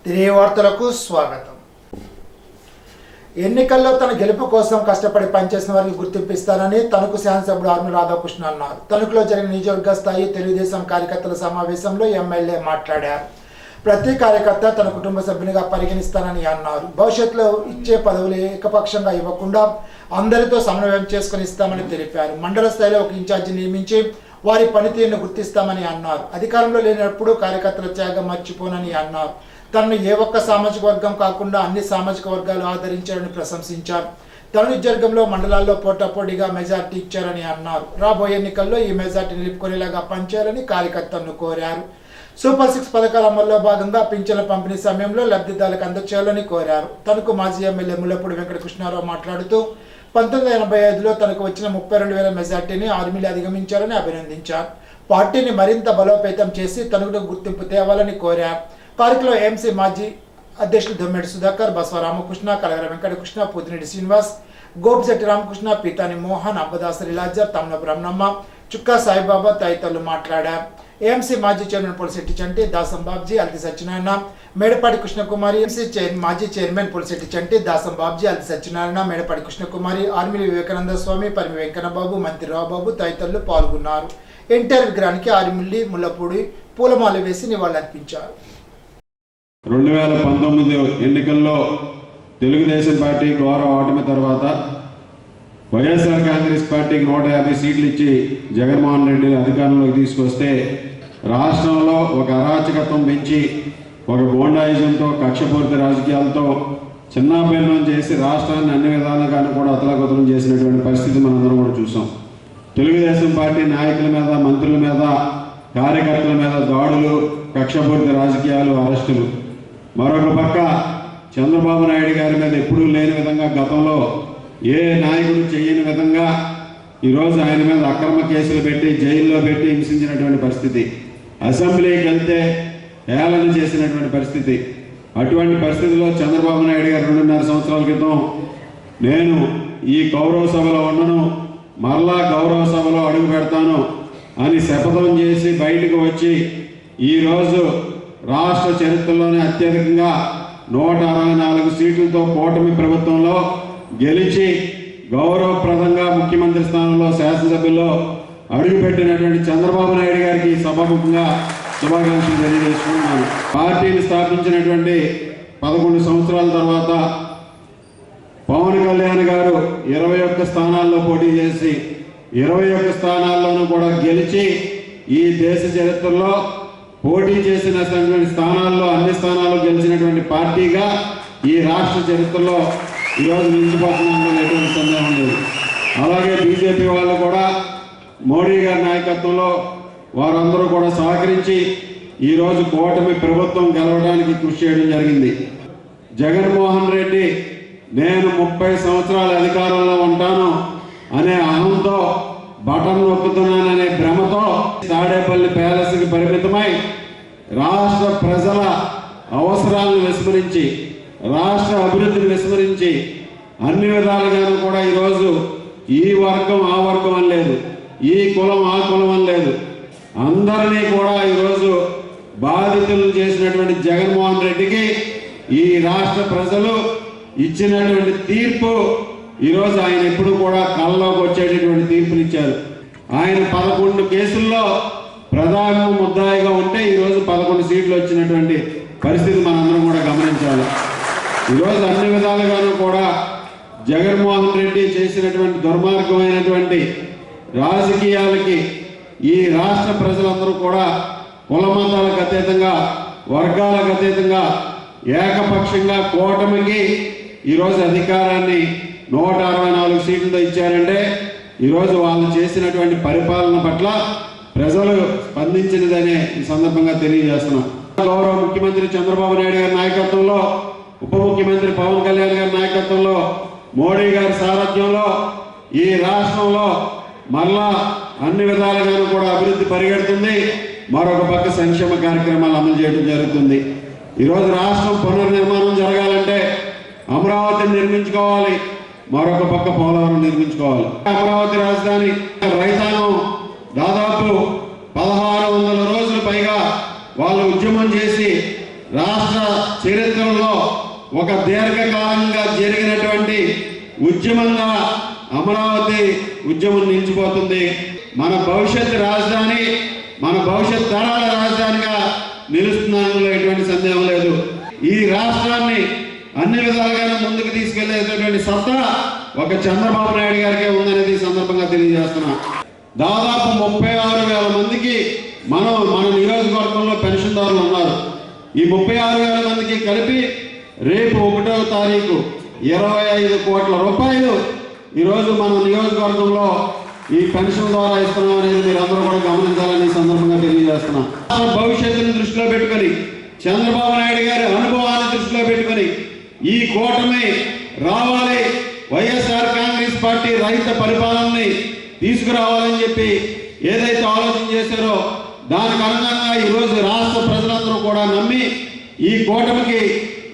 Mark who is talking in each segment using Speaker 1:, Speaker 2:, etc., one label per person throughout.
Speaker 1: తిరిగి వార్తలకు స్వాగతం. ఎన్నికల్లో తన గెలుపు కోసం కష్టపడి పనిచేసిన వారికి గుర్తింపు ఇస్తానని తణుకు శాసనసభ్యుడు ఆర్మీ రాధాకృష్ణ అన్నారు. తణుకులో జరిగిన నియోజకవర్గ స్థాయి తెలుగుదేశం కార్యకర్తల సమావేశంలో ఎమ్మెల్యే మాట్లాడారు. ప్రతి కార్యకర్త తన కుటుంబ సభ్యునిగా పరిగణిస్తానని అన్నారు. భవిష్యత్తులో ఇచ్చే పదవులు ఏకపక్షంగా ఇవ్వకుండా అందరితో సమన్వయం చేసుకుని ఇస్తామని తెలిపారు. మండల స్థాయిలో ఒక ఇన్ఛార్జి నియమించి వారి పనితీరును గుర్తిస్తామని అన్నారు. అధికారంలో లేనప్పుడు కార్యకర్తల త్యాగం మర్చిపోనని అన్నారు. తనను ఏ ఒక్క సామాజిక వర్గం కాకుండా అన్ని సామాజిక వర్గాలు ఆదరించారని ప్రశంసించారు. తన నియోజకవర్గంలో మండలాల్లో పోటాపోటీగా మెజార్టీ ఇచ్చారని అన్నారు. రాబోయే ఎన్నికల్లో ఈ మెజార్టీ నిలుపుకునేలాగా పనిచేయాలని కార్యకర్తలను కోరారు. సూపర్ 6 పథకాల అమల్లో భాగంగా పింఛన్ల పంపిణీ సమయంలో లబ్ధిదారులకు అందచేయాలని కోరారు. తనకు మాజీ ఎమ్మెల్యే ముల్లపూడి వెంకటకృష్ణారావు మాట్లాడుతూ 1985లో తనకు వచ్చిన 32,000 మెజార్టీని ఆర్మీలు అధిగమించారని అభినందించారు. పార్టీని మరింత బలోపేతం చేసి తనకు గుర్తింపు తేవాలని కోరారు. కార్యక్రమంలో ఎంసీ మాజీ అధ్యక్షులు దొమ్మెడి సుధాకర్, బసవ రామకృష్ణ, కలగర వెంకటకృష్ణ, పూతిరెడ్డి శ్రీనివాస్, గోపిశెట్టి రామకృష్ణ, పీతాని మోహన్, అబ్బదాసరి లాజర్, తమ్నపు రమణమ్మ, చుక్కా సాయిబాబా తదితరులు మాట్లాడారు. ఏఎంసీ మాజీ చైర్మన్ పులిశెట్టి చంటి, దాసం బాబ్జీ, అల్తి సత్యనారాయణ, మేడపాటి కృష్ణకుమారి, ఎంసీ మాజీ చైర్మన్ పులిశెట్టి చంటి, దాసం బాబ్జీ, అల్తి సత్యనారాయణ, మేడపాటి కృష్ణకుమారి, ఆర్మీలి వివేకానంద స్వామి, పరిమి వెంకన్నబాబు, మంత్రి రావుబాబు తదితరులు పాల్గొన్నారు. ఎన్టీఆర్ విగ్రహానికి ఆర్మిల్లి ముల్లపూడి పూలమాల వేసి నివాళులర్పించారు.
Speaker 2: 2019 ఎన్నికల్లో తెలుగుదేశం పార్టీ ఘోర ఓటమి తర్వాత వైఎస్ఆర్ కాంగ్రెస్ పార్టీకి 150 సీట్లు ఇచ్చి జగన్మోహన్ రెడ్డిని అధికారంలోకి తీసుకొస్తే రాష్ట్రంలో ఒక అరాచకత్వం పెంచి ఒక గోండాయిజంతో కక్షపూరిత రాజకీయాలతో చిన్నాభిన్నం చేసి రాష్ట్రాన్ని అన్ని విధాలుగాను కూడా అతలాకుతలం చేసినటువంటి పరిస్థితి మనందరం కూడా చూసాం. తెలుగుదేశం పార్టీ నాయకుల మీద, మంత్రుల మీద, కార్యకర్తల మీద దాడులు, కక్షపూరిత రాజకీయాలు, అరెస్టులు. మరొక పక్క చంద్రబాబు నాయుడు గారి మీద ఎప్పుడూ లేని విధంగా గతంలో ఏ నాయకుడు చేయని విధంగా ఈరోజు ఆయన మీద అక్రమ కేసులు పెట్టి జైల్లో పెట్టి హింసించినటువంటి పరిస్థితి, అసెంబ్లీకి వెళ్తే హేళన చేసినటువంటి పరిస్థితి. అటువంటి పరిస్థితిలో చంద్రబాబు నాయుడు గారు 2.5 సంవత్సరాల క్రితం నేను ఈ గౌరవ సభలో ఉండను, మరలా గౌరవ సభలో అడుగు పెడతాను అని శపథం చేసి బయటకు వచ్చి ఈరోజు రాష్ట్ర చరిత్రలోనే అత్యధికంగా 164 సీట్లతో కూటమి ప్రభుత్వంలో గెలిచి గౌరవప్రదంగా ముఖ్యమంత్రి స్థానంలో శాసనసభ్యుల్లో అడుగుపెట్టినటువంటి చంద్రబాబు నాయుడు గారికి సభాముఖంగా శుభాకాంక్షలు తెలియజేసుకుంటున్నాను. పార్టీని స్థాపించినటువంటి 11 సంవత్సరాల తర్వాత పవన్ కళ్యాణ్ గారు 21 స్థానాల్లో పోటీ చేసి 21 స్థానాల్లోనూ కూడా గెలిచి ఈ దేశ చరిత్రలో పోటీ చేసినటువంటి స్థానాల్లో అన్ని స్థానాల్లో గెలిచినటువంటి పార్టీగా ఈ రాష్ట్ర చరిత్రలో ఈరోజు నిలిచిపోతుందని ఎటువంటి సందేహం లేదు. అలాగే బీజేపీ వాళ్ళు కూడా మోడీ గారి నాయకత్వంలో వారందరూ కూడా సహకరించి ఈరోజు కూటమి ప్రభుత్వం గెలవడానికి కృషి చేయడం జరిగింది. జగన్మోహన్ రెడ్డి నేను 30 సంవత్సరాల అధికారంలో ఉంటాను అనే అహంతో బటన్ నొక్కుతున్నాననే భ్రమతో తాడేపల్లి ప్యాలెస్కి పరిమితమై రాష్ట్ర ప్రజల అవసరాలను విస్మరించి, రాష్ట్ర అభివృద్ధిని విస్మరించి అన్ని విధాలుగాను కూడా ఈరోజు ఈ వర్గం ఆ వర్గం అని లేదు, ఈ కులం ఆ కులం అని లేదు, అందరినీ కూడా ఈరోజు బాధితులు చేసినటువంటి జగన్మోహన్ రెడ్డికి ఈ రాష్ట్ర ప్రజలు ఇచ్చినటువంటి తీర్పు ఈరోజు ఆయన ఎప్పుడు కూడా కళ్ళలోకి వచ్చేటటువంటి తీర్పునిచ్చారు. ఆయన 11 కేసుల్లో ప్రధాన ముద్దాయిగా ఉంటే ఈరోజు 11 సీట్లు వచ్చినటువంటి పరిస్థితి మనందరం కూడా గమనించాలి. ఈరోజు అన్ని విధాలుగాను కూడా జగన్మోహన్ రెడ్డి చేసినటువంటి దుర్మార్గమైనటువంటి రాజకీయాలకి ఈ రాష్ట్ర ప్రజలందరూ కూడా కుల మతాలకు అతీతంగా, వర్గాలకు అతీతంగా ఏకపక్షంగా కూటమికి ఈరోజు అధికారాన్ని 164 సీట్లతో ఇచ్చారంటే ఈరోజు వాళ్ళు చేసినటువంటి పరిపాలన పట్ల ప్రజలు స్పందించినదనే ఈ సందర్భంగా తెలియజేస్తున్నాం. గౌరవ ముఖ్యమంత్రి చంద్రబాబు నాయుడు గారి నాయకత్వంలో, ఉప ముఖ్యమంత్రి పవన్ కళ్యాణ్ గారి నాయకత్వంలో, మోడీ గారి సారథ్యంలో ఈ రాష్ట్రంలో మరలా అన్ని విధాలుగాను కూడా అభివృద్ధి పరిగెడుతుంది. మరొక పక్క సంక్షేమ కార్యక్రమాలు అమలు చేయడం జరుగుతుంది. ఈరోజు రాష్ట్రం పునర్నిర్మాణం జరగాలంటే అమరావతిని నిర్మించుకోవాలి, మరొక పక్క పోలవరం నిర్మించుకోవాలి. అమరావతి రాజధాని రైతాంగం దాదాపు 1600 రోజులు పైగా వాళ్ళు ఉద్యమం చేసి రాష్ట్ర చరిత్రలో ఒక దీర్ఘకాలంగా జరిగినటువంటి ఉద్యమంగా అమరావతి ఉద్యమం నిలిచిపోతుంది. మన భవిష్యత్ రాజధాని, మన భవిష్యత్ తరాల రాజధానిగా నిలుస్తుందనలో ఎటువంటి సందేహం లేదు. ఈ రాష్ట్రాన్ని అన్ని విధాలుగా ముందుకు తీసుకెళ్లేటటువంటి సత్తా ఒక చంద్రబాబు నాయుడు గారికే ఉందనేది సందర్భంగా తెలియజేస్తున్నా. దాదాపు 36,000 మందికి మన నియోజకవర్గంలో పెన్షన్దారులు ఉన్నారు. ఈ 36,000 మందికి కలిపి రేపు 1వ తారీఖు 25 కోట్ల రూపాయలు ఈరోజు మన నియోజకవర్గంలో ఈ పెన్షన్ ద్వారా ఇస్తున్నాం అనేది మీరు అందరూ కూడా గమనించాలని సందర్భంగా తెలియజేస్తున్నాం. భవిష్యత్తును దృష్టిలో పెట్టుకొని, చంద్రబాబు నాయుడు గారి అనుభవాన్ని దృష్టిలో పెట్టుకొని ఈ కూటమి రావాలి, వైఎస్ఆర్ కాంగ్రెస్ పార్టీ రహిత పరిపాలనని తీసుకురావాలని చెప్పి ఏదైతే ఆలోచన చేశారో దానికి అనుగుణంగా ఈరోజు రాష్ట్ర ప్రజలందరూ కూడా నమ్మి ఈ కూటమికి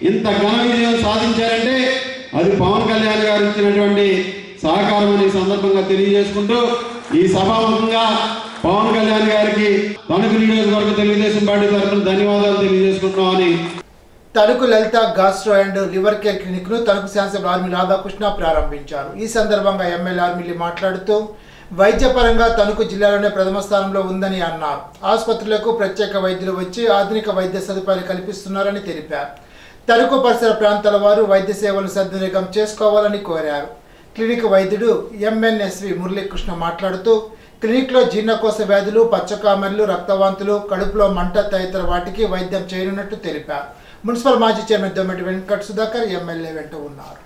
Speaker 2: ఇంత ఘన విజయం సాధించారంటే అది పవన్ కళ్యాణ్ గారు ఇచ్చినటువంటి సహకారం అనే సందర్భంగా తెలియజేసుకుంటూ ఈ సభాముఖంగా పవన్ కళ్యాణ్ గారికి తణుకు నియోజకవర్గ తెలుగుదేశం పార్టీ తరఫున ధన్యవాదాలు తెలియజేసుకుంటున్నామని.
Speaker 1: తణుకు లలిత గాస్ట్రో అండ్ లివర్ కేర్ క్లినిక్ ను తణుకు శాసనసభ్యులు ఆర్మీ రాధాకృష్ణ ప్రారంభించారు. ఈ సందర్భంగా ఎమ్మెల్యే ఆర్మీలి మాట్లాడుతూ వైద్యపరంగా తణుకు జిల్లాలోనే ప్రథమ స్థానంలో ఉందని అన్నారు. ఆసుపత్రులకు ప్రత్యేక వైద్యులు వచ్చి ఆధునిక వైద్య సదుపాయాలు కల్పిస్తున్నారని తెలిపారు. తణుకు పరిసర ప్రాంతాల వారు వైద్య సేవలు సద్వినియోగం చేసుకోవాలని కోరారు. క్లినిక్ వైద్యుడు ఎంఎన్ఎస్వి మురళీకృష్ణ మాట్లాడుతూ క్లినిక్లో జీర్ణకోశ వ్యాధులు, పచ్చకామెర్లు, రక్తవాంతులు, కడుపులో మంట తదితర వాటికి వైద్యం చేయనున్నట్టు తెలిపారు. మున్సిపల్ మాజీ చైర్మన్ దొమ్మెటి వెంకట సుధాకర్ ఎమ్మెల్యే వెంట ఉన్నారు.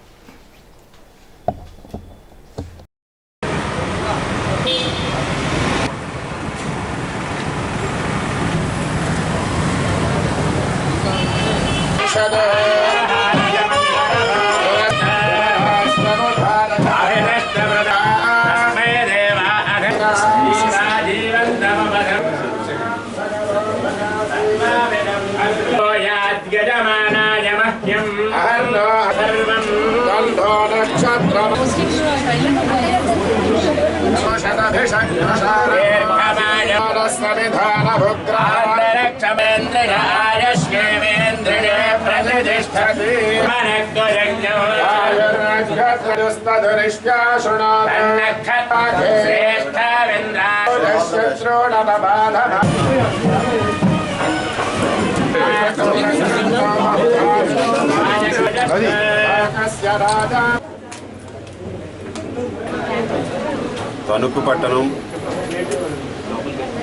Speaker 2: తణుకు పట్టణం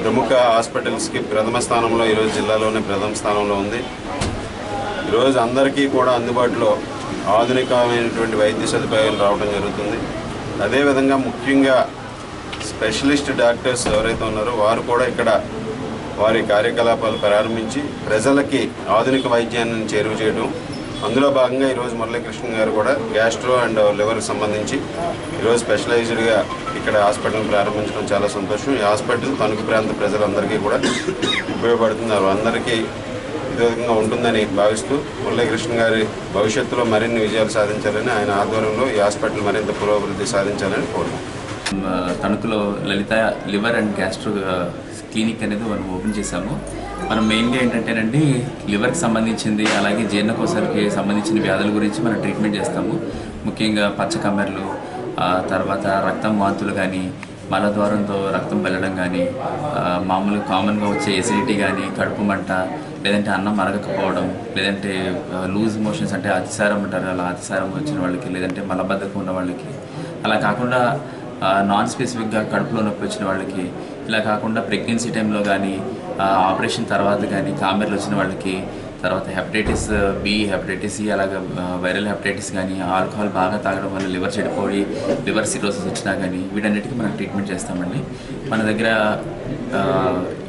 Speaker 2: ప్రముఖ హాస్పిటల్స్కి ప్రథమ స్థానంలో ఈరోజు జిల్లాలోనే ప్రథమ స్థానంలో ఉంది. ఈరోజు అందరికీ కూడా అందుబాటులో ఆధునికమైనటువంటి వైద్య సదుపాయాలు రావడం జరుగుతుంది. అదేవిధంగా ముఖ్యంగా స్పెషలిస్ట్ డాక్టర్స్ ఎవరైతే ఉన్నారో వారు కూడా ఇక్కడ వారి కార్యకలాపాలు ప్రారంభించి ప్రజలకి ఆధునిక వైద్యాన్ని చేరువ చేయడం. అందులో భాగంగా ఈరోజు మురళీకృష్ణ గారు కూడా గ్యాస్ట్రో అండ్ లివర్కి సంబంధించి ఈరోజు స్పెషలైజ్డ్గా ఇక్కడ హాస్పిటల్ ప్రారంభించడం చాలా సంతోషం. ఈ హాస్పిటల్ తణుకు ప్రాంత ప్రజలందరికీ కూడా ఉపయోగపడుతున్నారు, అందరికీ విధంగా ఉంటుందని భావిస్తూ మురళీకృష్ణ గారి భవిష్యత్తులో మరిన్ని విజయాలు సాధించాలని, ఆయన ఆధ్వర్యంలో ఈ హాస్పిటల్ మరింత పురోభివృద్ధి సాధించాలని కోరుతున్నాం.
Speaker 3: తణుకులో లలిత లివర్ అండ్ గ్యాస్ట్రో క్లినిక్ అనేది మనం ఓపెన్ చేశాము. మనం మెయిన్గా ఏంటంటేనండి లివర్కి సంబంధించింది, అలాగే జీర్ణకోశాలకి సంబంధించిన వ్యాధుల గురించి మనం ట్రీట్మెంట్ చేస్తాము. ముఖ్యంగా పచ్చకమ్మెర్లు, తర్వాత రక్తం వాంతులు కానీ, మలద్వారంతో రక్తం వెళ్ళడం కానీ, మామూలుగా కామన్గా వచ్చే ఎసిడిటీ కానీ, కడుపు మంట, లేదంటే అన్నం మరగకపోవడం, లేదంటే లూజ్ మోషన్స్ అంటే అతిసారం అంటారు, అలా అతిసారం వచ్చిన వాళ్ళకి, లేదంటే మలబద్ధకం ఉన్న వాళ్ళకి, అలా కాకుండా నాన్ స్పెసిఫిక్గా కడుపులో నొప్పి వచ్చిన వాళ్ళకి, ఇలా కాకుండా ప్రెగ్నెన్సీ టైంలో కానీ, ఆపరేషన్ తర్వాత కానీ కామెర్లు వచ్చిన వాళ్ళకి, తర్వాత హెపటైటిస్ బి, హెపటైటిస్ సి, అలాగే వైరల్ హెపటైటిస్ కానీ, ఆల్కహాల్ బాగా తాగడం వల్ల లివర్ చెడిపోయి లివర్ సిరోసిస్ వచ్చినా కానీ వీటన్నిటికీ మనం ట్రీట్మెంట్ చేస్తామండి. మన దగ్గర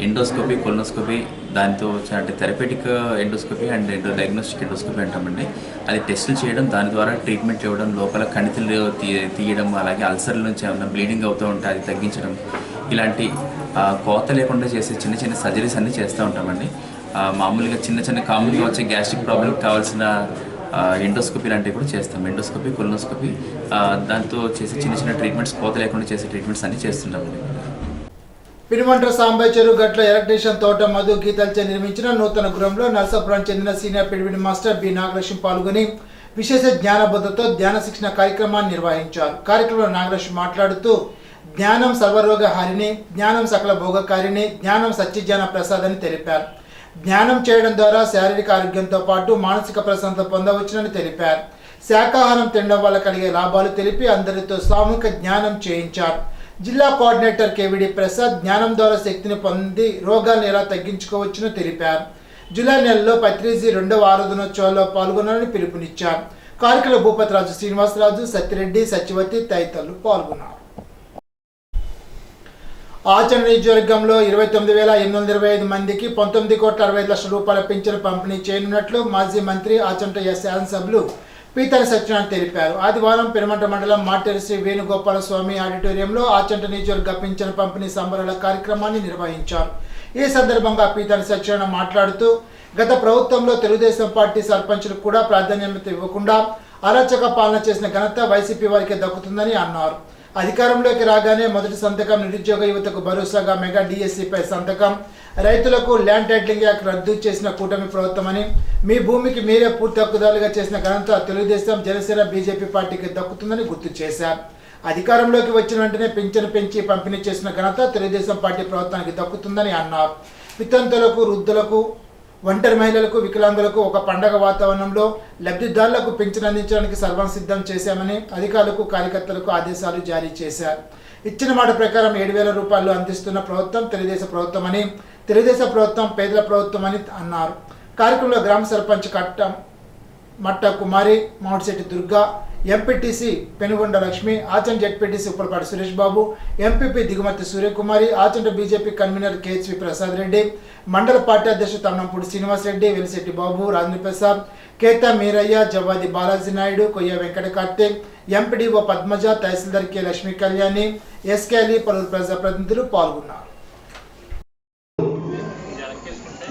Speaker 3: ఎండోస్కోపీ, కొలనోస్కోపీ, దాంతో అంటే థెరపేటిక్ ఎండోస్కోపీ అండ్ డయాగ్నోస్టిక్ ఎండోస్కోపీ అంటామండి. అది టెస్టులు చేయడం, దాని ద్వారా ట్రీట్మెంట్ ఇవ్వడం, లోపల కణితులు తీయడం, అలాగే అల్సర్ల నుంచి ఏమైనా బ్లీడింగ్ అవుతూ ఉంటే అది తగ్గించడం, ఇలాంటి కోత లేకుండా చేసే చిన్న చిన్న సర్జరీస్ అన్నీ చేస్తూ ఉంటామండి. మామూలుగా చిన్న చిన్న కామన్గా వచ్చే గ్యాస్ట్రిక్ ప్రాబ్లంకి కావాల్సిన ఎండోస్కోపీ లాంటివి కూడా చేస్తాం. ఎండోస్కోపీ, కొలనోస్కోపీ, దాంతో చేసే చిన్న చిన్న ట్రీట్మెంట్స్, కోత లేకుండా చేసే ట్రీట్మెంట్స్ అన్నీ చేస్తుంటామండి.
Speaker 1: పినుమంట్ర సాంబయ్య చెరువు గట్ల ఎలక్ట్రీషియన్ తోట మధు గీతల్చే నిర్మించిన నూతన గృహంలో నర్సాపురం చెందిన సీనియర్ పిడివిడి మాస్టర్ బి నాగలక్ష్మి పాల్గొని విశేష జ్ఞానబోధతో ధ్యాన శిక్షణ కార్యక్రమాన్ని నిర్వహించారు. కార్యక్రమంలో నాగలక్ష్మి మాట్లాడుతూ జ్ఞానం సర్వరోగ హారిణి, జ్ఞానం సకల భోగకారిణి, జ్ఞానం సత్యజ్ఞాన ప్రసాద్ అని తెలిపారు. జ్ఞానం చేయడం ద్వారా శారీరక ఆరోగ్యంతో పాటు మానసిక ప్రశాంతత పొందవచ్చునని తెలిపారు. శాకాహారం తినడం వల్ల కలిగే లాభాలు తెలిపి అందరితో సామూహిక జ్ఞానం చేయించారు. జిల్లా కోఆర్డినేటర్ కేవిడి ప్రసాద్ జ్ఞానం ద్వారా శక్తిని పొంది రోగాలను ఎలా తగ్గించుకోవచ్చునో తెలిపారు. జూలై నెలలో పత్రిజీ 2వ ఆరాధనోత్సవాల్లో పాల్గొనాలని పిలుపునిచ్చారు. కార్యక్రమంలో భూపతిరాజు, శ్రీనివాసరాజు, సత్యరెడ్డి, సత్యవతి తదితరులు పాల్గొన్నారు. ఆచరణ నియోజకవర్గంలో 29,825 మందికి 19,65,00,000 రూపాయల పింఛను పంపిణీ చేయనున్నట్లు మాజీ మంత్రి ఆచంట శాసనసభ్యులు పీతల సత్యనారాయణ తెలిపారు. ఆదివారం పెనుమంట్ర మండలం మాటేరు శ్రీ వేణుగోపాల స్వామి ఆడిటోరియంలో ఆచంట నియోజకవర్గ పింఛను పంపిణీ సంబరాల కార్యక్రమాన్ని నిర్వహించారు. ఈ సందర్భంగా పీతల సత్యనారాయణ మాట్లాడుతూ గత ప్రభుత్వంలో తెలుగుదేశం పార్టీ సర్పంచులకు కూడా ప్రాధాన్యత ఇవ్వకుండా అరాచక పాలన చేసిన ఘనత వైసీపీ వారికే దక్కుతుందని అన్నారు. అధికారంలోకి రాగానే మొదటి సంతకం నిరుద్యోగ యువతకు భరోసాగా మెగా డిఎస్సిపై సంతకం, రైతులకు ల్యాండ్ టైటిలింగ్ యాక్ట్ రద్దు చేసిన కూటమి ప్రభుత్వమని, మీ భూమికి మీరే పూర్తి హక్కుదారులుగా చేసిన ఘనత తెలుగుదేశం, జనసేన, బీజేపీ పార్టీకి దక్కుతుందని గుర్తు చేశారు. అధికారంలోకి వచ్చిన వెంటనే పింఛను పెంచి పంపిణీ చేసిన ఘనత తెలుగుదేశం పార్టీ ప్రభుత్వానికి దక్కుతుందని అన్నారు. వితంతులకు, వృద్ధులకు, ఒంటరి మహిళలకు, వికలాంగులకు ఒక పండగ వాతావరణంలో లబ్ధిదారులకు పింఛను అందించడానికి సర్వం సిద్ధం చేశామని అధికారులకు, కార్యకర్తలకు ఆదేశాలు జారీ చేశారు. ఇచ్చిన మాట ప్రకారం 7,000 రూపాయలు అందిస్తున్న ప్రభుత్వం తెలుగుదేశం ప్రభుత్వం అని, తెలుగుదేశం ప్రభుత్వం పేదల ప్రభుత్వం అని అన్నారు. కార్యక్రమంలో గ్రామ సర్పంచ్ మట్ట కుమారి, Mamidisetti Durga, MPTC Penugonda Lakshmi, Achanta ZPTC Uppalapati Suresh Babu, MPP దిగుమతి సూర్యకుమారి, ఆచంట బీజేపీ కన్వీనర్ కేహెచ్వి ప్రసాద్ రెడ్డి, మండల పార్టీ అధ్యక్షుడు తమ్నంపూడి శ్రీనివాస్ రెడ్డి, వెలిశెట్టి బాబు, రాజేంద్ర ప్రసాద్, కేతా మీరయ్య, జవ్వాది బాలాజీ నాయుడు, కొయ్య వెంకట కార్తీక్, ఎంపీడీఓ పద్మజ, తహసీల్దార్ కె లక్ష్మీ కళ్యాణి, ఎస్కే అలీ, పలువురు ప్రజాప్రతినిధులు పాల్గొన్నారు.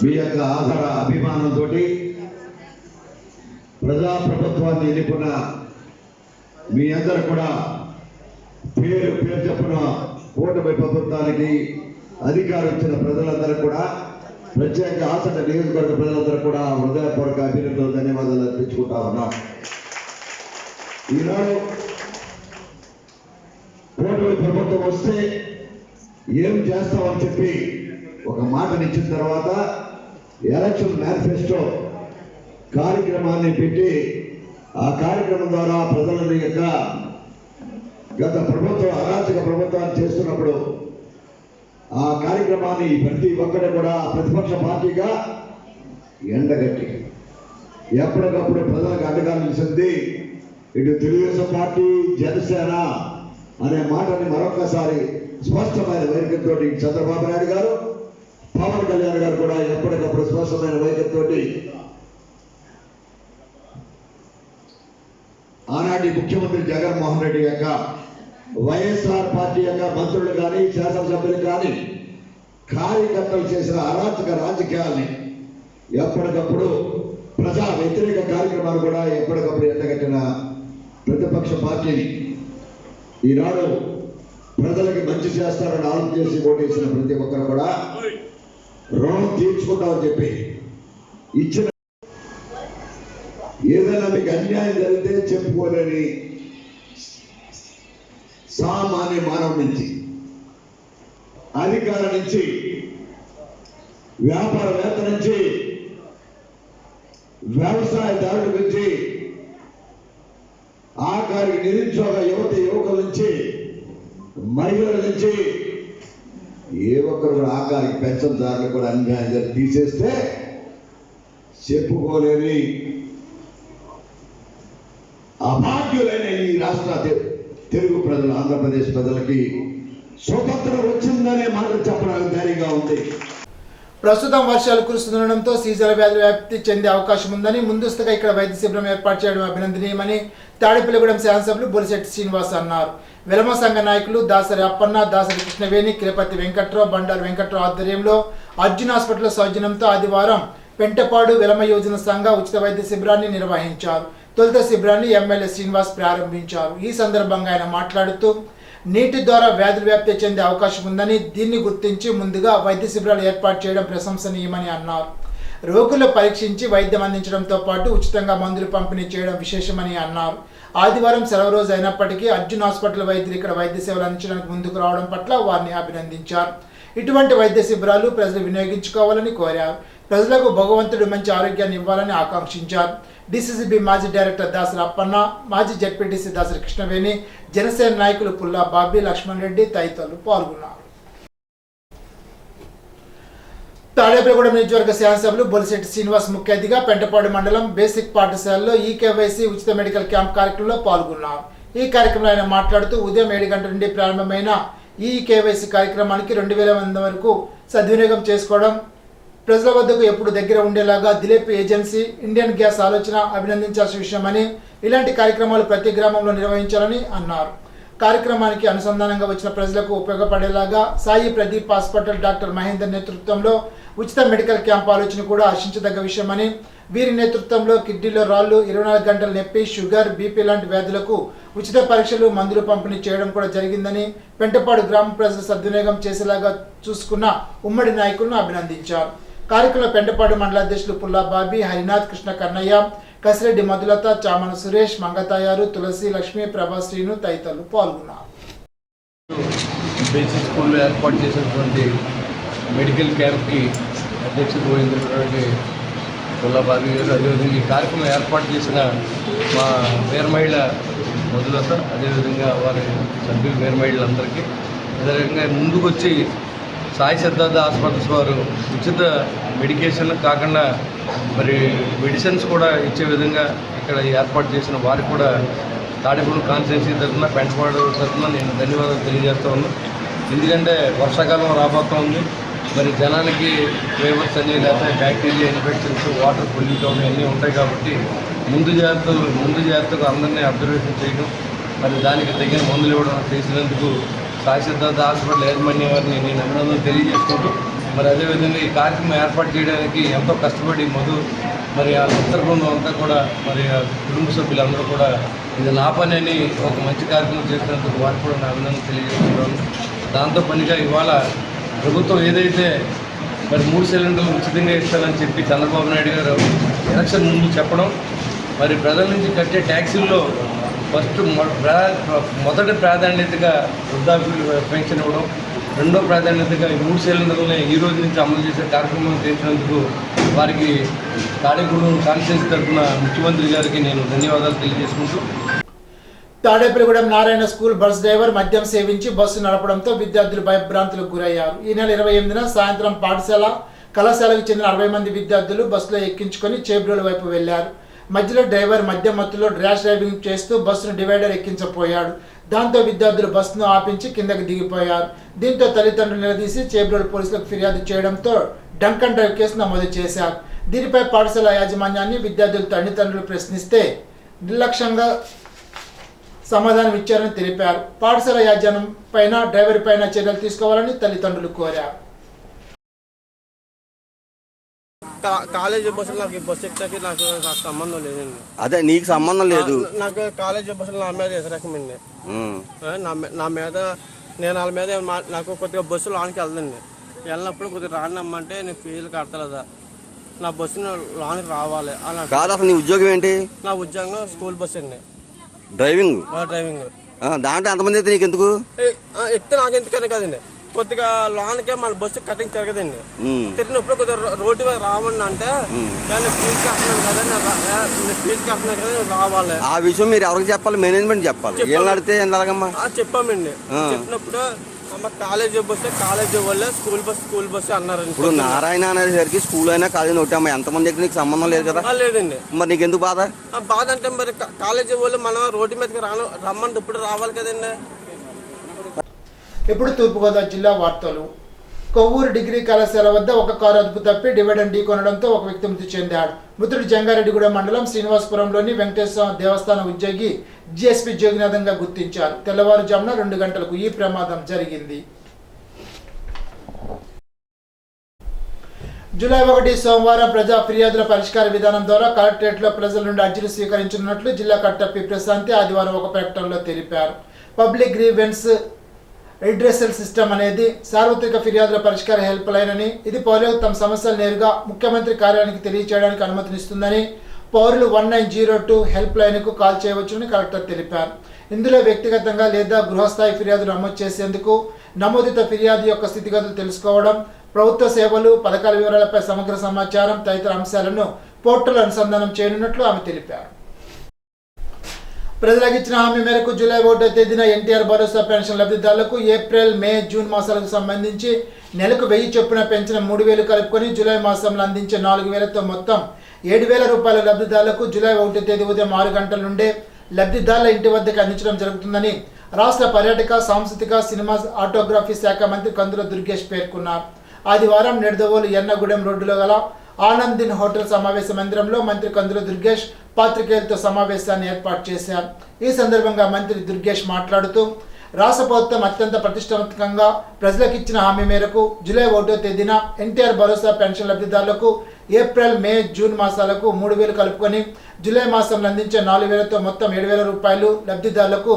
Speaker 4: మీ యొక్క ఆధార అభిమానంతో ప్రజాప్రభుత్వాన్ని ఎన్నుకున్న మీ అందరూ కూడా పేరు చెప్పున కూటమి ప్రభుత్వానికి అధికారం ఇచ్చిన ప్రజలందరూ కూడా, ప్రత్యేక ఆచంట నియోజకవర్గ ప్రజలందరూ కూడా హృదయపూర్వక అభినందనలు, ధన్యవాదాలు అర్పించుకుంటా ఉన్నాం. ఈనాడు కూటమి ప్రభుత్వం వస్తే ఏం చేస్తామని చెప్పి ఒక మాటనిచ్చిన తర్వాత ఎలక్షన్ మేనిఫెస్టో కార్యక్రమాన్ని పెట్టి ఆ కార్యక్రమం ద్వారా ప్రజల యొక్క గత ప్రభుత్వం అరాచక ప్రభుత్వాన్ని చేస్తున్నప్పుడు ఆ కార్యక్రమాన్ని ప్రతి ఒక్కరు కూడా ప్రతిపక్ష పార్టీగా ఎండగట్టి ఎప్పటికప్పుడు ప్రజలకు అండగా నిలిచింది ఇటు తెలుగుదేశం పార్టీ, జనసేన అనే మాటని మరొకసారి స్పష్టమైన వైఖరితో చంద్రబాబు నాయుడు గారు, పవన్ కళ్యాణ్ గారు కూడా ఎప్పటికప్పుడు స్పష్టమైన వైఖరితో ఆనాటి ముఖ్యమంత్రి జగన్మోహన్ రెడ్డి యొక్క వైఎస్ఆర్ పార్టీ యొక్క మంత్రులు కానీ, శాసనసభ్యులు కానీ, కార్యకర్తలు చేసిన అరాచక రాజకీయాల్ని ఎప్పటికప్పుడు ప్రజా వ్యతిరేక కార్యక్రమాలు కూడా ఎప్పటికప్పుడు ఎండగట్టిన ప్రతిపక్ష పార్టీని ఈనాడు ప్రజలకి మంచి చేస్తారని ఆలోచన చేసి ఓటేసిన ప్రతి ఒక్కరు కూడా రుణం తీర్చుకుంటామని చెప్పి ఇచ్చిన, ఏదైనా మీకు అన్యాయం జరిగితే చెప్పుకోలేని సామాన్య మానవుడి నుంచి, అధికారం నుంచి, వ్యాపారవేత్త నుంచి, వ్యవసాయదారుల నుంచి, ఆఖరి నిరుద్యోగ యువకుల నుంచి, మహిళల నుంచి ఏ ఒక్కరు కూడా ఆఖరికి పెన్షన్దారులు కూడా అన్యాయం తీసేస్తే చెప్పుకోలేని అభాగ్యులైన ఈ రాష్ట్ర తెలుగు ప్రజలు, ఆంధ్రప్రదేశ్ ప్రజలకి స్వతంత్రం వచ్చిందనే మాట చెప్పడానికి ధైర్యంగా ఉంది.
Speaker 1: ప్రస్తుతం వర్షాలు కురుస్తుండటంతో సీజనల్ వ్యాధులు వ్యాప్తి చెందే అవకాశం ఉందని, ముందస్తుగా ఇక్కడ వైద్య శిబిరం ఏర్పాటు చేయడం అభినందనీయమని తాడేపల్లిగూడెం శాసనసభ్యులు బొలిశెట్టి శ్రీనివాస్ అన్నారు. వెలమ సంఘ నాయకులు దాసరి అప్పన్న, దాసరి కృష్ణవేణి, కిరపతి వెంకట్రావు, బండారు వెంకట్రావు ఆధ్వర్యంలో అర్జున్ హాస్పిటల్ సౌజన్యంతో ఆదివారం పెంటపాడు వెలమ యోజన సంఘ ఉచిత వైద్య శిబిరాన్ని నిర్వహించారు. తొలుత శిబిరాన్ని ఎమ్మెల్యే శ్రీనివాస్ ప్రారంభించారు. ఈ సందర్భంగా ఆయన మాట్లాడుతూ నీటి ద్వారా వ్యాధులు వ్యాప్తి చెందే అవకాశం ఉందని, దీన్ని గుర్తించి ముందుగా వైద్య శిబిరాలు ఏర్పాటు చేయడం ప్రశంసనీయమని అన్నారు. రోగులు పరీక్షించి వైద్యం అందించడంతో పాటు ఉచితంగా మందులు పంపిణీ చేయడం విశేషమని అన్నారు. ఆదివారం సెలవు రోజు అయినప్పటికీ అర్జున్ హాస్పిటల్ వైద్యులు ఇక్కడ వైద్య సేవలు అందించడానికి ముందుకు రావడం పట్ల వారిని అభినందించారు. ఇటువంటి వైద్య శిబిరాలు ప్రజలు వినియోగించుకోవాలని కోరారు. ప్రజలకు భగవంతుడు మంచి ఆరోగ్యాన్ని ఇవ్వాలని ఆకాంక్షించారు. డిసిసిబి మాజీ డైరెక్టర్ దాసరి అప్పన్న, మాజీ జెడ్పీటీసీ దాసరి కృష్ణవేణి, జనసేన నాయకులు పుల్లా బాబీ, లక్ష్మణ్ రెడ్డి తదితరులు పాల్గొన్నారు. తాడేపల్లిగూడెం నియోజకవర్గ శాసనసభ్యులు బొలిశెట్టి శ్రీనివాస్ ముఖ్య అతిథిగా పెంటపాడు మండలం బేసిక్ పాఠశాలలో ఈకేవైసీ ఉచిత మెడికల్ క్యాంప్ కార్యక్రమంలో పాల్గొన్నారు. ఈ కార్యక్రమంలో ఆయన మాట్లాడుతూ ఉదయం 7 గంటల నుండి ప్రారంభమైన ఈ కేవైసీ కార్యక్రమానికి 2000 మంది వరకు సద్వినియోగం చేసుకోవడం, ప్రజల వద్దకు ఎప్పుడు దగ్గర ఉండేలాగా దిలీప్ ఏజెన్సీ, ఇండియన్ గ్యాస్ ఆలోచన అభినందించాల్సిన విషయమని, ఇలాంటి కార్యక్రమాలు ప్రతి గ్రామంలో నిర్వహించాలని అన్నారు. కార్యక్రమానికి అనుసంధానంగా వచ్చిన ప్రజలకు ఉపయోగపడేలాగా సాయి ప్రదీప్ హాస్పిటల్ డాక్టర్ మహేందర్ నేతృత్వంలో ఉచిత మెడికల్ క్యాంప్ ఆలోచన కూడా హర్షించదగ్గ విషయమని, వీరి నేతృత్వంలో కిడ్నీలో రాళ్లు, 24 గంటల నొప్పి, షుగర్, బీపీ లాంటి వ్యాధులకు ఉచిత పరీక్షలు, మందులు పంపిణీ చేయడం కూడా జరిగిందని, పెంటపాడు గ్రామ ప్రజలు సద్వినియోగం చేసేలాగా చూసుకున్న ఉమ్మడి నాయకులను అభినందించారు. కార్యక్రమంలో పెంటపాడు మండల అధ్యక్షులు పుల్లా బాబీ, హరినాథ్, కృష్ణ కన్నయ్య, కసిరెడ్డి మధులత, చామన సురేష్, మంగతాయారు, తులసి, లక్ష్మి, ప్రభాశ్రీను తదితరులు పాల్గొన్నారు.
Speaker 5: బేసిక్ స్కూల్లో ఏర్పాటు చేసినటువంటి మెడికల్ క్యాంప్కి అధ్యక్షుడు పోయినటువంటి పుల్లబాబు గారు, అదేవిధంగా ఈ కార్యక్రమం ఏర్పాటు చేసిన మా వీర మహిళ మధులత, అదేవిధంగా వారి సభ్యులు వీర మహిళలందరికీ, అదేవిధంగా ముందుకు వచ్చి సాయి సిద్ధార్థ హాస్పిటల్స్ వారు ఉచిత మెడికేషన్ కాకుండా మరి మెడిసిన్స్ కూడా ఇచ్చే విధంగా ఇక్కడ ఏర్పాటు చేసిన వారికి కూడా తాడేపల్లి కాన్స్టిట్యున్సీ తరఫున, పెంటపాడు తరఫున నేను ధన్యవాదాలు తెలియజేస్తూ ఉన్నాను. ఎందుకంటే వర్షాకాలం రాబోతూ ఉంది, మరి జనానికి ఫీవర్స్ అన్నీ, లేకపోతే బ్యాక్టీరియా ఇన్ఫెక్షన్స్, వాటర్ పొల్యూట్ అవ్వడం అన్నీ ఉంటాయి కాబట్టి ముందు జాగ్రత్తగా అందరినీ అబ్జర్వేషన్ చేయడం, మరి దానికి తగిన మందులు ఇవ్వడం చేసినందుకు సాయి సిద్ధార్థ హాస్పిటల్ యాజమాన్య వారిని నేను అభినందనలు తెలియజేసుకుంటూ, మరి అదేవిధంగా ఈ కార్యక్రమం ఏర్పాటు చేయడానికి ఎంతో కష్టపడి మరి ఆ ఉత్తర బృందం అంతా కూడా, మరి కుటుంబ సభ్యులందరూ కూడా ఇది నా పని అని ఒక మంచి కార్యక్రమం చేసినందుకు వారికి కూడా నా అభినందనలు తెలియజేస్తున్నాను. దాంతో పనిగా ఇవాళ ప్రభుత్వం ఏదైతే మరి 3 సిలిండర్లు ఉచితంగా ఇస్తారని చెప్పి చంద్రబాబు నాయుడు గారు ఎలక్షన్ ముందు చెప్పడం, మరి ప్రజల నుంచి కట్టే ట్యాక్సీల్లో మొదటి ప్రాధాన్యతగా వృద్ధాప్య పెన్షన్ ఇవ్వడం, రెండో ప్రాధాన్యతగా ఈ 3 సిలిండర్లని ఈ రోజు నుంచి అమలు చేసే కార్యక్రమం చేసినందుకు వారికి తాడేపల్లి కాన్స్టిట్యున్సీ తరఫున ముఖ్యమంత్రి గారికి నేను ధన్యవాదాలు తెలియజేసుకుంటూ,
Speaker 1: Tadepalligudem Narayana school bus driver మద్యం సేవించి బస్సు నడపడంతో విద్యార్థులు భయభ్రాంతులకు గురయ్యారు. ఈ నెల 28న సాయంత్రం కళాశాలకు చెందిన 60 మంది విద్యార్థులు బస్సులో ఎక్కించుకొని చేబ్రోలు వైపు వెళ్లారు. మధ్యలో డ్రైవర్ మద్యం మత్తులో ర్యాష్ డ్రైవింగ్ చేస్తూ బస్సును డివైడర్ ఎక్కించపోయాడు. దాంతో విద్యార్థులు బస్సును ఆపించి కిందకి దిగిపోయారు. దీంతో తల్లిదండ్రులు నిలదీసి చేబ్రోలు పోలీసులకు ఫిర్యాదు చేయడంతో డంక్ అండ్ డ్రైవ్ కేసు నమోదు చేశారు. దీనిపై పాఠశాల యాజమాన్యాన్ని విద్యార్థుల తల్లిదండ్రులు ప్రశ్నిస్తే నిర్లక్ష్యంగా సమాధానం ఇచ్చారని తెలిపారు. పాఠశాల యాజమాన్యం పైన, డ్రైవర్ పైన చర్యలు తీసుకోవాలని తల్లిదండ్రులు కోరారు.
Speaker 6: కాలేజీ బస్సులు నాకు బస్సు ఎక్కడానికి నాకు సంబంధం లేదండి.
Speaker 7: అదే నీకు సంబంధం లేదు.
Speaker 6: నాకు కాలేజీ బస్సులు నా మీద వ్యతిరేకమండి. నా మీద నేను వాళ్ళ మీద నాకు కొద్దిగా బస్సు లోనికి వెళ్దండి. వెళ్ళినప్పుడు కొద్దిగా రానమ్మంటే నేను ఫీజులు కడతలేదా, నా బస్సును లోనికి రావాలి అలా
Speaker 7: కాదు. అసలు నీ ఉద్యోగం ఏంటి?
Speaker 6: నా ఉద్యోగం స్కూల్ బస్సు అండి,
Speaker 7: డ్రైవింగ్. దాంట్లో ఎంతమంది అయితే నీకు ఎందుకు
Speaker 6: ఎక్కితే నాకు ఎందుకని కదండి, కొద్దిగా లోన్కే మన బస్సు కటింగ్ జరగదండి. తిరిగినప్పుడు కొద్దిగా రోడ్డు మీద రావండి అంటే నేను ఫీజు కట్టినాను కదా రావాలి.
Speaker 7: ఆ విషయం మీరు ఎవరికి చెప్పాలి? మేనేజ్మెంట్ చెప్పాలి. ఏం నడితే ఎలాగమ్మా
Speaker 6: చెప్పామండి. చెప్పినప్పుడు కాలేజీ వాళ్ళే స్కూల్ బస్సు అన్నారు.
Speaker 7: ఇప్పుడు నారాయణ అనేసరికి స్కూల్ అయినా కాలేజీ ఒకటి అమ్మా, ఎంతమంది ఎక్కడ నీకు సంబంధం లేదు కదా.
Speaker 6: లేదండి.
Speaker 7: మరి నీకు ఎందుకు బాధ?
Speaker 6: బాధ అంటే మరి కాలేజీ వాళ్ళు మనం రోడ్డు మీదకి రమ్మంటే ఇప్పుడు రావాలి కదండి.
Speaker 1: ఇప్పుడు తూర్పుగోదావరి జిల్లా వార్తలు. కొవ్వూరు డిగ్రీ కళాశాల వద్ద ఒక కారు అదుపు తప్పి డివైడర్ ఢీకొనడంతో ఒక వ్యక్తి మృతి చెందాడు. మృతుడు జంగారెడ్డిగూడెం మండలం శ్రీనివాసపురంలోని వెంకటేశ్వర దేవస్థానం ఉద్యోగి జిఎస్పీ జోగినాథంగా గుర్తించారు. తెల్లవారుజామున 2 గంటలకు ఈ ప్రమాదం జరిగింది. జూలై 1 సోమవారం ప్రజా ఫిర్యాదుల పరిష్కార విధానం ద్వారా కలెక్టరేట్లో ప్రజల నుండి అర్జీలు స్వీకరించనున్నట్లు జిల్లా కలెక్టర్ పి. ప్రశాంతి ఆదివారం ఒక ప్రకటనలో తెలిపారు. పబ్లిక్ గ్రీవెన్స్ రిడ్రెసల్ సిస్టమ్ అనేది సార్వత్రిక ఫిర్యాదుల పరిష్కార హెల్ప్ లైన్ అని, ఇది పౌరులకు తమ సమస్యలు నేరుగా ముఖ్యమంత్రి కార్యాలయానికి తెలియజేయడానికి అనుమతినిస్తుందని, పౌరులు 1902 హెల్ప్ లైన్కు కాల్ చేయవచ్చునని కలెక్టర్ తెలిపారు. ఇందులో వ్యక్తిగతంగా లేదా గృహస్థాయి ఫిర్యాదులు నమోదు చేసేందుకు, నమోదిత ఫిర్యాదు యొక్క స్థితిగతులు తెలుసుకోవడం, ప్రభుత్వ సేవలు, పథకాల వివరాలపై సమగ్ర సమాచారం తదితర అంశాలను పోర్టల్ అనుసంధానం చేయనున్నట్లు ఆమె తెలిపారు. ప్రజలకు ఇచ్చిన హామీ మేరకు జూలై 1వ తేదీన ఎన్టీఆర్ భరోసా పెన్షన్ లబ్ధిదారులకు ఏప్రిల్, మే, జూన్ మాసాలకు సంబంధించి నెలకు 1000 చొప్పున పెంచిన 3000 కలుపుకొని జూలై మాసంలో అందించే 4000తో మొత్తం 7000 రూపాయల లబ్ధిదారులకు జూలై 1వ తేదీ ఉదయం 6 గంటల నుండే లబ్ధిదారుల ఇంటి వద్దకు అందించడం జరుగుతుందని రాష్ట్ర పర్యాటక, సాంస్కృతిక, సినిమా, ఆటోగ్రఫీ శాఖ మంత్రి కందుల దుర్గేష్ పేర్కొన్నారు. ఆదివారం నిడదవోలు ఎన్నగూడెం రోడ్డులో గల ఆనందిన్ హోటల్ సమావేశ మందిరంలో మంత్రి కందుల దుర్గేష్ పాత్రికేయులతో సమావేశాన్ని ఏర్పాటు చేశారు. ఈ సందర్భంగా మంత్రి దుర్గేష్ మాట్లాడుతూ, రాష్ట్ర ప్రభుత్వం అత్యంత ప్రతిష్టాత్మకంగా ప్రజలకు ఇచ్చిన హామీ మేరకు జూలై 1వ తేదీన ఎన్టీఆర్ భరోసా పెన్షన్ లబ్ధిదారులకు ఏప్రిల్, మే, జూన్ మాసాలకు 3000 కలుపుకొని జూలై మాసంలో అందించే 4000తో మొత్తం 7000 రూపాయలు లబ్ధిదారులకు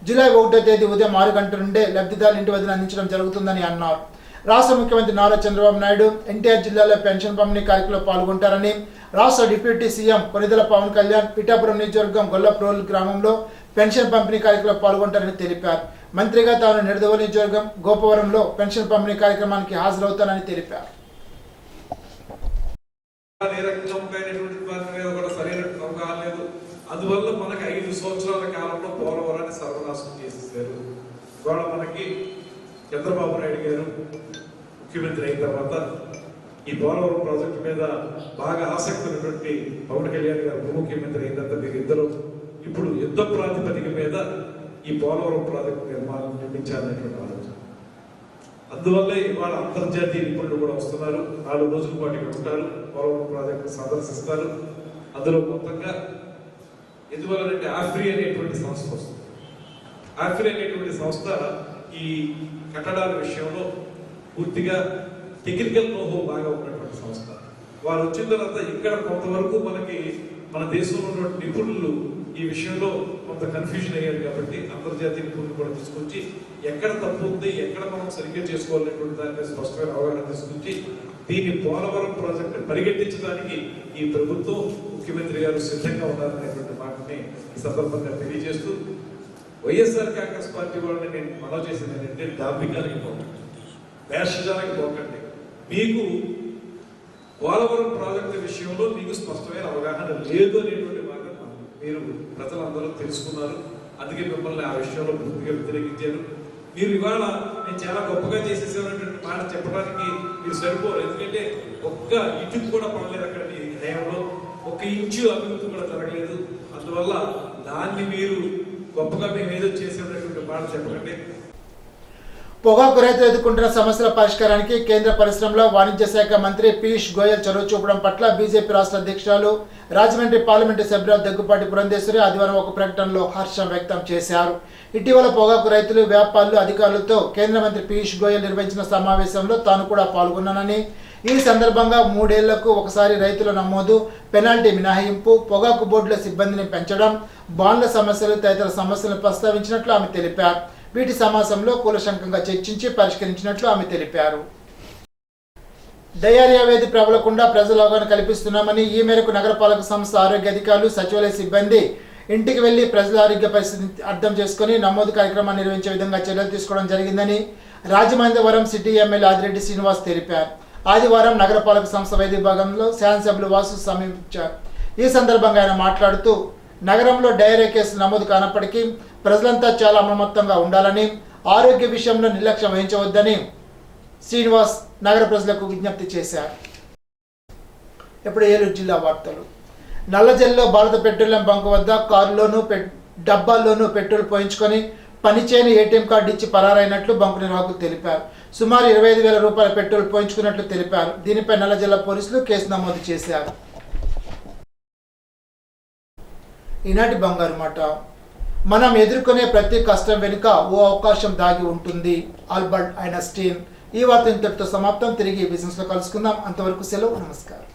Speaker 1: జూలై 1వ తేదీ ఉదయం 6 గంటల నుండే లబ్ధిదారుల ఇంటి వద్ద అందించడం జరుగుతుందని అన్నారు. రాష్ట్ర ముఖ్యమంత్రి నారా చంద్రబాబు నాయుడు ఎన్టీఆర్ జిల్లాలో పెన్షన్ పంపిణీ కార్యక్రమంలో పాల్గొంటారని, రాష్ట్ర డిప్యూటీ సీఎం కొనిదెల పవన్ కళ్యాణ్ పిఠాపురం నియోజకవర్గం గొల్లప్రోలు గ్రామంలో పెన్షన్ పంపిణీ కార్యక్రమంలో పాల్గొంటారని తెలిపారు. మంత్రిగా తాను నిడదవోలు నియోజకవర్గం గోపవరంలో పెన్షన్ పంపిణీ కార్యక్రమానికి హాజరవుతానని తెలిపారు.
Speaker 8: అందువల్ల మనకి 5 సంవత్సరాల కాలంలో పోలవరాన్ని సర్వనాశనం చేసేసారు. ఇవాళ మనకి చంద్రబాబు నాయుడు గారు ముఖ్యమంత్రి అయిన తర్వాత ఈ పోలవరం ప్రాజెక్టు మీద బాగా ఆసక్తి ఉన్నటువంటి పవన్ కళ్యాణ్ గారు ఉప ముఖ్యమంత్రి అయిన తర్వాత వీరిద్దరూ ఇప్పుడు యుద్ధ ప్రాతిపదిక మీద ఈ పోలవరం ప్రాజెక్టు నిర్మించాలనేటువంటి ఆలోచన. అందువల్ల ఇవాళ అంతర్జాతీయ నిపుణులు కూడా వస్తున్నారు. 4 రోజుల పాటు ఇక్కడ ఉంటారు, పోలవరం ప్రాజెక్టు సందర్శిస్తారు. అందులో మొత్తంగా ఎందువల్లంటే ఆఫ్రీ అనేటువంటి సంస్థ వస్తుంది. ఆఫ్రీ అనేటువంటి సంస్థ ఈ కట్టడాల విషయంలో పూర్తిగా టెక్నికల్ నోహో బాగా ఉన్నటువంటి సంస్థ. వారు వచ్చిన తర్వాత ఇక్కడ కొంతవరకు మనకి మన దేశంలో ఉన్నటువంటి నిపుణులు ఈ విషయంలో కొంత కన్ఫ్యూజన్ అయ్యారు కాబట్టి అంతర్జాతీయ నిపుణులు కూడా తీసుకొచ్చి ఎక్కడ తప్పు ఉంది, ఎక్కడ మనం సరిగ్గా చేసుకోవాలనేటువంటి దాని స్పష్టమైన అవగాహన తీసుకొచ్చి దీన్ని పోలవరం ప్రాజెక్టు పరిగెత్తించడానికి ఈ ప్రభుత్వం, ముఖ్యమంత్రి గారు సిద్ధంగా ఉన్నారనేటువంటి మాటని ఈ సందర్భంగా తెలియజేస్తూ, వైఎస్ఆర్ కాంగ్రెస్ పార్టీ వాళ్ళని నేను మనవి చేసింది ఏంటంటే డాంబికానికి పోకండి, వేషజానికి పోకండి. మీకు పోలవరం ప్రాజెక్టు విషయంలో మీకు స్పష్టమైన అవగాహన లేదు అనేటువంటి మాట మీరు ప్రజలందరూ తెలుసుకున్నారు. అందుకే మిమ్మల్ని ఆ విషయంలో పూర్తిగా వ్యతిరేకించారు. మీరు ఇవాళ నేను చాలా గొప్పగా చేసేసేటువంటి మాట చెప్పడానికి మీరు సరిపోరు. ఎందుకంటే ఒక్క ఇంచుకు కూడా పడలేదు అక్కడ మీ హయాంలో, 1 ఇంచు అభివృద్ధి కూడా జరగలేదు. అందువల్ల దాన్ని మీరు గొప్పగా మేము ఏదో చేసేటువంటి మాట చెప్పకండి.
Speaker 1: పొగాకు రైతులు ఎదుర్కొంటున్న సమస్యల పరిష్కారానికి కేంద్ర పరిశ్రమల వాణిజ్య శాఖ మంత్రి పీయూష్ గోయల్ చొరవ చూపడం పట్ల బీజేపీ రాష్ట్ర అధ్యక్షురాలు రాజమండ్రి పార్లమెంటు సభ్యురాలు దగ్గుపాటి పురంధేశ్వరి ఆదివారం ఒక ప్రకటనలో హర్షం వ్యక్తం చేశారు. ఇటీవల పొగాకు రైతులు, వ్యాపారులు, అధికారులతో కేంద్ర మంత్రి పీయూష్ గోయల్ నిర్వహించిన సమావేశంలో తాను కూడా పాల్గొన్నానని, ఈ సందర్భంగా 3 ఏళ్లకు ఒకసారి రైతుల నమోదు, పెనాల్టీ మినహాయింపు, పొగాకు బోర్డుల సిబ్బందిని పెంచడం, బాండ్ల సమస్యలు తదితర సమస్యలను ప్రస్తావించినట్లు ఆమె తెలిపారు. వీటి సమావేశంలో కూలశంకంగా చర్చించి పరిష్కరించినట్లు ఆమె తెలిపారు. డయేరియా వ్యాధి ప్రబలకుండా ప్రజల అవగాహన కల్పిస్తున్నామని, ఈ మేరకు నగరపాలక సంస్థ ఆరోగ్య అధికారులు, సచివాలయ సిబ్బంది ఇంటికి వెళ్లి ప్రజల ఆరోగ్య పరిస్థితిని అర్థం చేసుకుని నమోదు కార్యక్రమాన్ని నిర్వహించే విధంగా చర్యలు తీసుకోవడం జరిగిందని రాజమహేంద్రవరం సిటీ ఎమ్మెల్యే ఆదిరెడ్డి శ్రీనివాస్ తెలిపారు. ఆదివారం నగరపాలక సంస్థ వైద్య విభాగంలో శాసనసభ్యులు వాసు సమీక్షించారు. ఈ సందర్భంగా ఆయన మాట్లాడుతూ, నగరంలో డయేరియా కేసులు నమోదు కానప్పటికీ ప్రజలంతా చాలా అప్రమత్తంగా ఉండాలని, ఆరోగ్య విషయంలో నిర్లక్ష్యం వహించవద్దని శ్రీనివాస్ నగర ప్రజలకు విజ్ఞప్తి చేశారు. ఇప్పుడు ఏలూరు జిల్లా వార్తలు. నల్లజల్లో భారత పెట్రోలియం బంక్ వద్ద కారులోనూ డబ్బాల్లోనూ పెట్రోల్ పోయించుకొని పనిచేయని ఏటీఎం కార్డు ఇచ్చి పరారైనట్లు బంకు నిర్వాహకులు తెలిపారు. సుమారు 25,000 రూపాయల పెట్రోల్ పోయించుకున్నట్లు తెలిపారు. దీనిపై నల్లజల్ల పోలీసులు కేసు నమోదు చేశారు. ఈనాటి బంగారు మాట. మనం ఎదుర్కొనే ప్రతి కష్టం వెనుక ఓ అవకాశం దాగి ఉంటుంది. Albert Einstein. ఈ వార్త ఇంతటితో సమాప్తం. తిరిగి బిజినెస్లో కలుసుకుందాం. అంతవరకు సెలవు. నమస్కారం.